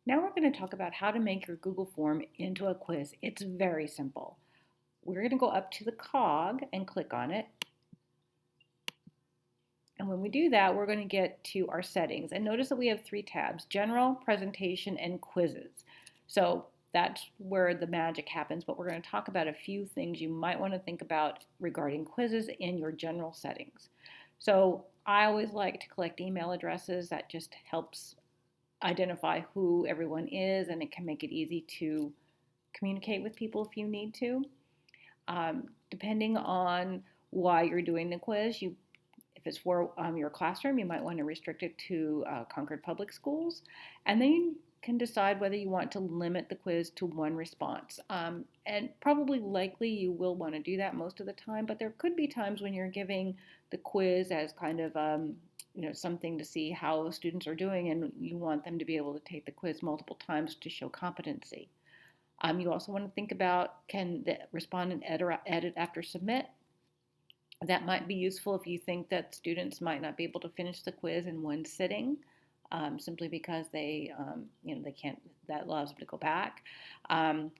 Now we're going to talk about how to make your Google form into a quiz. It's very simple. We're going to go up to the cog and click on it. And when we do that, we're going to get to our settings. And notice that we have three tabs: General, Presentation, and Quizzes. So that's where the magic happens, but we're going to talk about a few things you might want to think about regarding quizzes in your general settings. So I always like to collect email addresses. That just helps identify who everyone is, and it can make it easy to communicate with people if you need to. Depending on why you're doing the quiz, if it's for your classroom, you might want to restrict it to Concord Public Schools, and then you can decide whether you want to limit the quiz to one response. And probably likely you will want to do that most of the time, but there could be times when you're giving the quiz as kind of something to see how students are doing, and you want them to be able to take the quiz multiple times to show competency. You also want to think about, can the respondent edit after submit? That might be useful if you think that students might not be able to finish the quiz in one sitting, simply because they can't. That allows them to go back.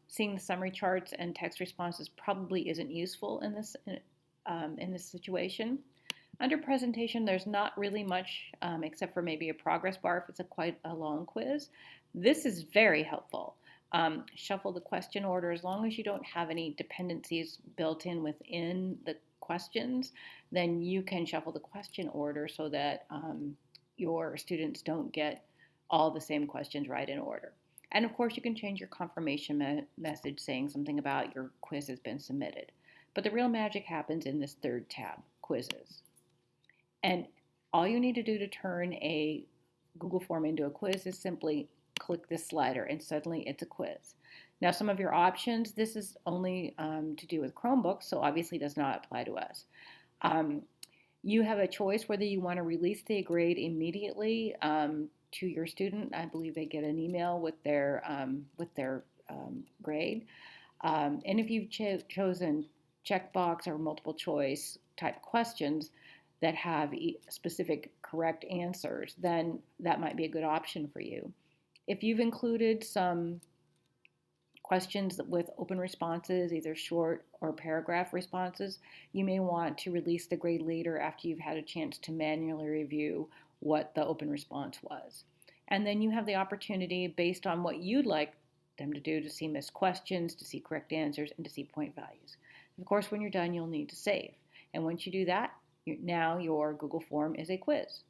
Seeing the summary charts and text responses probably isn't useful in this situation. Under presentation, there's not really much except for maybe a progress bar if it's quite a long quiz. This is very helpful. Shuffle the question order. As long as you don't have any dependencies built in within the questions, then you can shuffle the question order so that your students don't get all the same questions right in order. And of course, you can change your confirmation message saying something about your quiz has been submitted. But the real magic happens in this third tab, Quizzes. And all you need to do to turn a Google form into a quiz is simply click this slider, and suddenly it's a quiz. Now, some of your options, this is only to do with Chromebooks, so obviously does not apply to us. You have a choice whether you want to release the grade immediately to your student. I believe they get an email with their grade. And if you've chosen checkbox or multiple choice type questions that have specific correct answers, then that might be a good option for you. If you've included some questions with open responses, either short or paragraph responses, you may want to release the grade later after you've had a chance to manually review what the open response was. And then you have the opportunity, based on what you'd like them to do, to see missed questions, to see correct answers, and to see point values. Of course, when you're done, you'll need to save. And once you do that, now your Google form is a quiz.